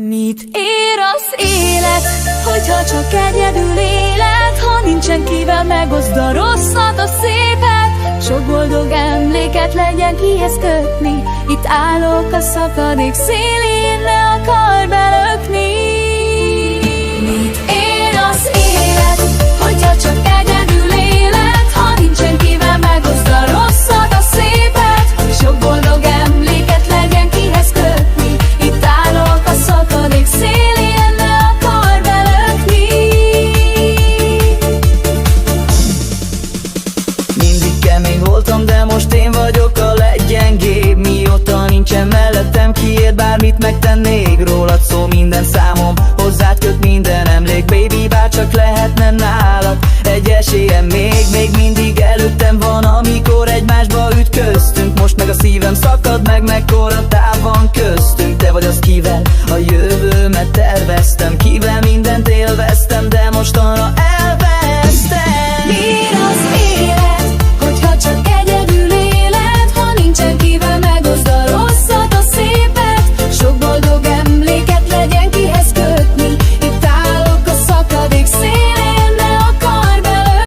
Mit ér az élet, hogyha csak egyedül éled? Ha nincsen kivel megoszd a rosszat, a szépet. Sok boldog emléket legyen kihez kötni. Itt állok a szakadék szélén, ne akarj belökni. Mit ér az élet, hogyha csak egyedül éled? Ha nincsen kivel megoszd a rosszat, a szépet. Sok boldog emléket legyen kihez kötni. Itt állok a szakadék szélén, ne akarj belökni. Mindig kemény voltam, de most én vagyok a leggyengébb. Mióta nincsen mellettem, kiért bármit megtennék. Rólad szól minden számom, hozzád köt minden emlék. Baby, bárcsak lehetne nálad egy esélyem még mindig előttem van, amikor egymásba ütköztünk. Most meg a szívem szakad meg, mekkora táv van köztünk. Te vagy az, kivel a jövőmet terveztem, kivel mindent élveztem, de most